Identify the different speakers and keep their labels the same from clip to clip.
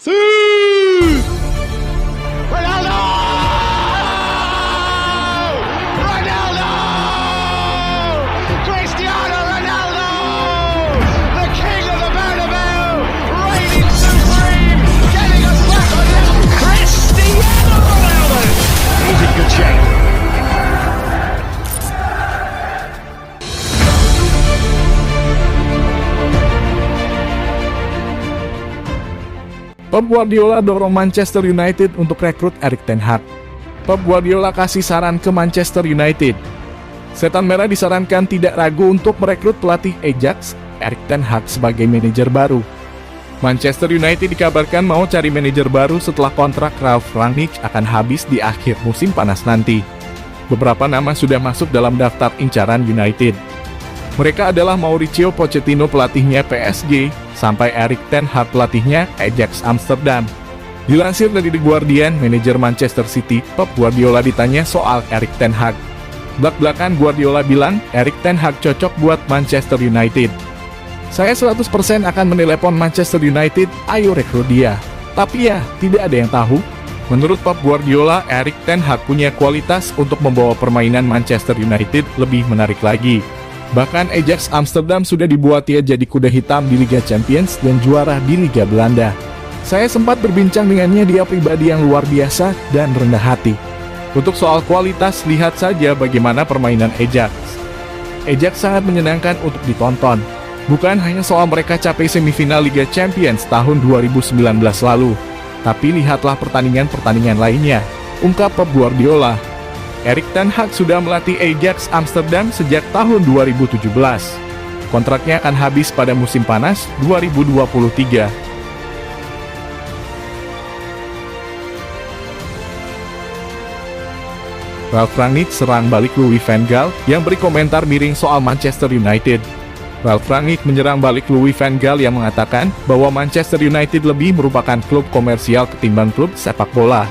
Speaker 1: Ronaldo! Ronaldo! Cristiano Ronaldo! The king of the Bernabeu! Reigning supreme! Getting us back on this! Cristiano Ronaldo! He's in good shape.
Speaker 2: Pep Guardiola dorong Manchester United untuk rekrut Erik ten Hag. Pep Guardiola kasih saran ke Manchester United. Setan Merah disarankan tidak ragu untuk merekrut pelatih Ajax, Erik ten Hag sebagai manajer baru. Manchester United dikabarkan mau cari manajer baru setelah kontrak Ralf Rangnick akan habis di akhir musim panas nanti. Beberapa nama sudah masuk dalam daftar incaran United. Mereka adalah Mauricio Pochettino pelatihnya PSG, sampai Erik ten Hag pelatihnya Ajax Amsterdam. Dilansir dari The Guardian, manajer Manchester City, Pep Guardiola ditanya soal Erik ten Hag. Blak-blakan Guardiola bilang, Erik ten Hag cocok buat Manchester United. Saya 100% akan menelepon Manchester United, ayo rekrut dia. Tapi ya, tidak ada yang tahu. Menurut Pep Guardiola, Erik ten Hag punya kualitas untuk membawa permainan Manchester United lebih menarik lagi. Bahkan Ajax Amsterdam sudah dibuat dia jadi kuda hitam di Liga Champions dan juara di Liga Belanda. Saya sempat berbincang dengannya, dia pribadi yang luar biasa dan rendah hati. Untuk soal kualitas, lihat saja bagaimana permainan Ajax. Ajax sangat menyenangkan untuk ditonton. Bukan hanya soal mereka capai semifinal Liga Champions tahun 2019 lalu, tapi lihatlah pertandingan-pertandingan lainnya, ungkap Pep Guardiola. Erik ten Hag sudah melatih Ajax Amsterdam sejak tahun 2017. Kontraknya akan habis pada musim panas 2023. Ralf Rangnick serang balik Louis van Gaal yang beri komentar miring soal Manchester United. Ralf Rangnick menyerang balik Louis van Gaal yang mengatakan bahwa Manchester United lebih merupakan klub komersial ketimbang klub sepak bola.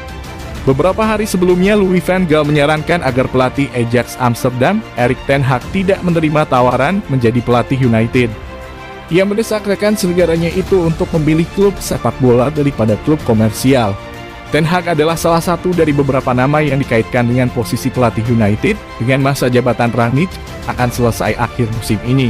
Speaker 2: Beberapa hari sebelumnya, Louis van Gaal menyarankan agar pelatih Ajax Amsterdam, Erik ten Hag, tidak menerima tawaran menjadi pelatih United. Ia mendesak rekan senegaranya itu untuk memilih klub sepak bola daripada klub komersial. Ten Hag adalah salah satu dari beberapa nama yang dikaitkan dengan posisi pelatih United dengan masa jabatan Rangnick akan selesai akhir musim ini.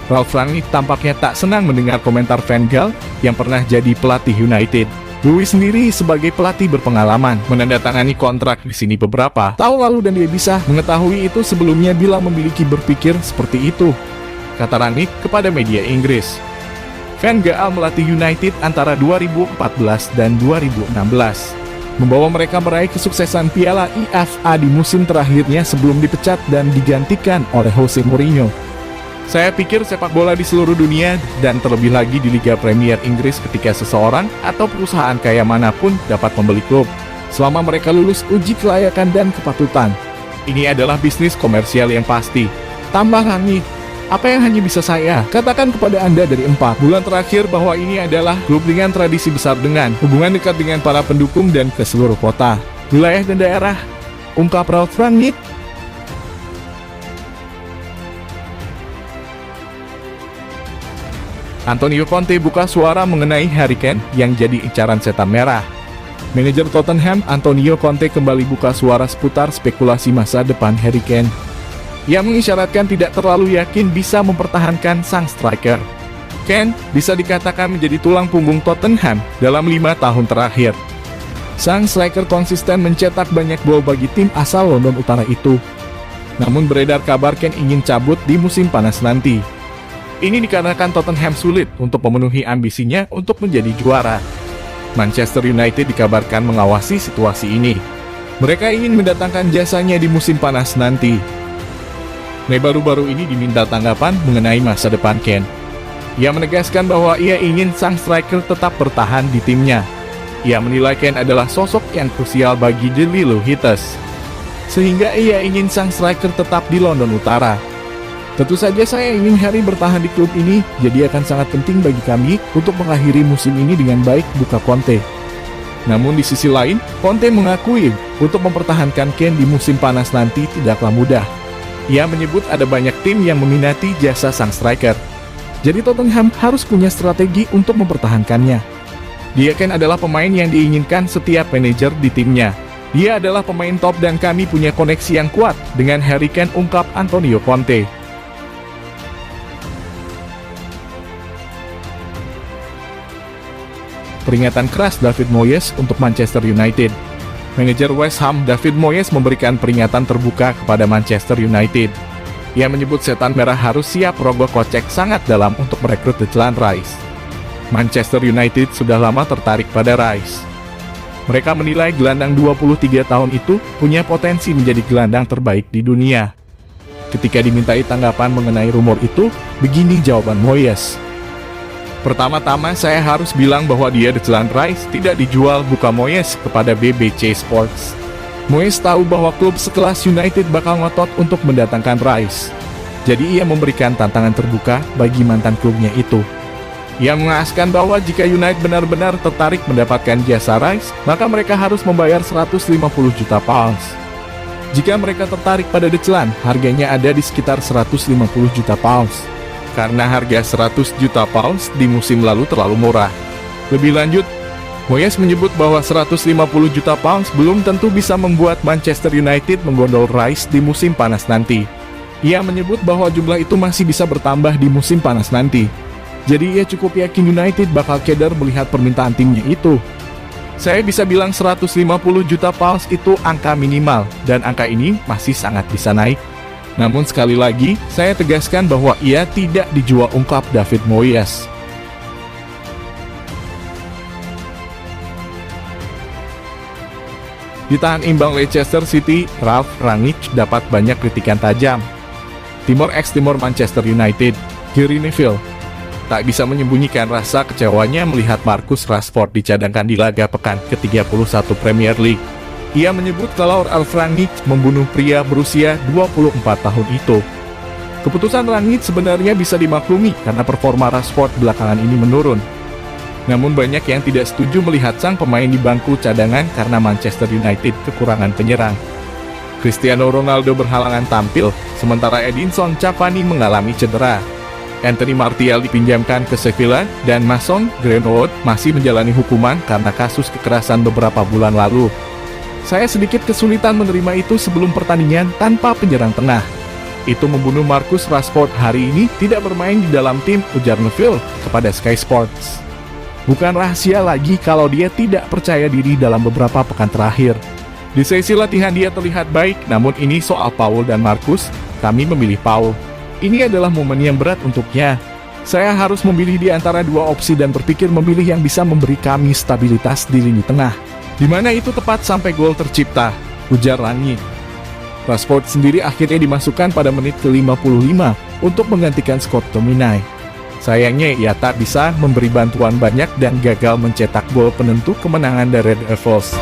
Speaker 2: Ralf Rangnick tampaknya tak senang mendengar komentar van Gaal yang pernah jadi pelatih United. Louis sendiri sebagai pelatih berpengalaman menandatangani kontrak di sini beberapa tahun lalu dan dia bisa mengetahui itu sebelumnya bila memiliki berpikir seperti itu, kata Rangnick kepada media Inggris. Van Gaal melatih United antara 2014 dan 2016, membawa mereka meraih kesuksesan Piala IFA di musim terakhirnya sebelum dipecat dan digantikan oleh Jose Mourinho. Saya pikir sepak bola di seluruh dunia, dan terlebih lagi di Liga Premier Inggris, ketika seseorang atau perusahaan kaya manapun dapat membeli klub, selama mereka lulus uji kelayakan dan kepatutan. Ini adalah bisnis komersial yang pasti. Tambah Rangnick, apa yang hanya bisa saya katakan kepada Anda dari 4 bulan terakhir bahwa ini adalah klub dengan tradisi besar dengan hubungan dekat dengan para pendukung dan ke seluruh kota, wilayah dan daerah, ungkap Ralf Rangnick. Antonio Conte buka suara mengenai Harry Kane yang jadi incaran setan merah. Manajer Tottenham, Antonio Conte, kembali buka suara seputar spekulasi masa depan Harry Kane. Ia mengisyaratkan tidak terlalu yakin bisa mempertahankan sang striker. Kane bisa dikatakan menjadi tulang punggung Tottenham dalam 5 tahun terakhir. Sang striker konsisten mencetak banyak gol bagi tim asal London Utara itu. Namun beredar kabar Kane ingin cabut di musim panas nanti. Ini dikarenakan Tottenham sulit untuk memenuhi ambisinya untuk menjadi juara. Manchester United dikabarkan mengawasi situasi ini. Mereka ingin mendatangkan jasanya di musim panas nanti. Baru-baru ini diminta tanggapan mengenai masa depan Kane. Ia menegaskan bahwa ia ingin sang striker tetap bertahan di timnya. Ia menilai Kane adalah sosok yang krusial bagi The Yellow Hitters, sehingga ia ingin sang striker tetap di London Utara. Tentu saja saya ingin Harry bertahan di klub ini, jadi akan sangat penting bagi kami untuk mengakhiri musim ini dengan baik, buka Conte. Namun di sisi lain, Conte mengakui untuk mempertahankan Kane di musim panas nanti tidaklah mudah. Ia menyebut ada banyak tim yang meminati jasa sang striker. Jadi Tottenham harus punya strategi untuk mempertahankannya. Dia kan adalah pemain yang diinginkan setiap manajer di timnya. Dia adalah pemain top dan kami punya koneksi yang kuat dengan Harry Kane, ungkap Antonio Conte. Peringatan keras David Moyes untuk Manchester United. Manajer West Ham David Moyes memberikan peringatan terbuka kepada Manchester United. Ia menyebut setan merah harus siap rogoh kocek sangat dalam untuk merekrut Declan Rice. Manchester United sudah lama tertarik pada Rice. Mereka menilai gelandang 23 tahun itu punya potensi menjadi gelandang terbaik di dunia. Ketika dimintai tanggapan mengenai rumor itu, begini jawaban Moyes. Pertama-tama saya harus bilang bahwa dia Declan Rice tidak dijual, buka Moyes kepada BBC Sports. Moyes tahu bahwa klub sekelas United bakal ngotot untuk mendatangkan Rice. Jadi ia memberikan tantangan terbuka bagi mantan klubnya itu. Ia mengaskan bahwa jika United benar-benar tertarik mendapatkan jasa Rice, maka mereka harus membayar 150 juta pounds. Jika mereka tertarik pada Declan, harganya ada di sekitar 150 juta pounds. Karena harga 100 juta pounds di musim lalu terlalu murah. Lebih lanjut, Moyes menyebut bahwa 150 juta pounds belum tentu bisa membuat Manchester United menggondol Rice di musim panas nanti. Ia menyebut bahwa jumlah itu masih bisa bertambah di musim panas nanti. Jadi ia cukup yakin United bakal keder melihat permintaan timnya itu. Saya bisa bilang 150 juta pounds itu angka minimal, dan angka ini masih sangat bisa naik. Namun sekali lagi, saya tegaskan bahwa ia tidak dijual, ungkap David Moyes. Ditahan imbang Leicester City, Ralf Rangnick dapat banyak kritikan tajam. Timor ex-Timor Manchester United, Gary Neville, tak bisa menyembunyikan rasa kecewanya melihat Marcus Rashford dicadangkan di laga pekan ke-31 Premier League. Ia menyebut kalau Ralf Rangnick membunuh pria berusia 24 tahun itu. Keputusan Rangnick sebenarnya bisa dimaklumi karena performa Rashford belakangan ini menurun. Namun banyak yang tidak setuju melihat sang pemain di bangku cadangan karena Manchester United kekurangan penyerang. Cristiano Ronaldo berhalangan tampil, sementara Edinson Cavani mengalami cedera. Anthony Martial dipinjamkan ke Sevilla, dan Mason Greenwood masih menjalani hukuman karena kasus kekerasan beberapa bulan lalu. Saya sedikit kesulitan menerima itu sebelum pertandingan tanpa penyerang tengah. Itu membunuh Marcus Rashford hari ini tidak bermain di dalam tim, ujar Neville kepada Sky Sports. Bukan rahasia lagi kalau dia tidak percaya diri dalam beberapa pekan terakhir. Di sesi latihan dia terlihat baik, namun ini soal Paul dan Marcus, kami memilih Paul. Ini adalah momen yang berat untuknya. Saya harus memilih di antara dua opsi dan berpikir memilih yang bisa memberi kami stabilitas di lini tengah. Di mana itu tepat sampai gol tercipta, ujar Rangnick. Rashford sendiri akhirnya dimasukkan pada menit ke-55 untuk menggantikan Scott McTominay. Sayangnya ia tak bisa memberi bantuan banyak dan gagal mencetak gol penentu kemenangan dari Red Devils.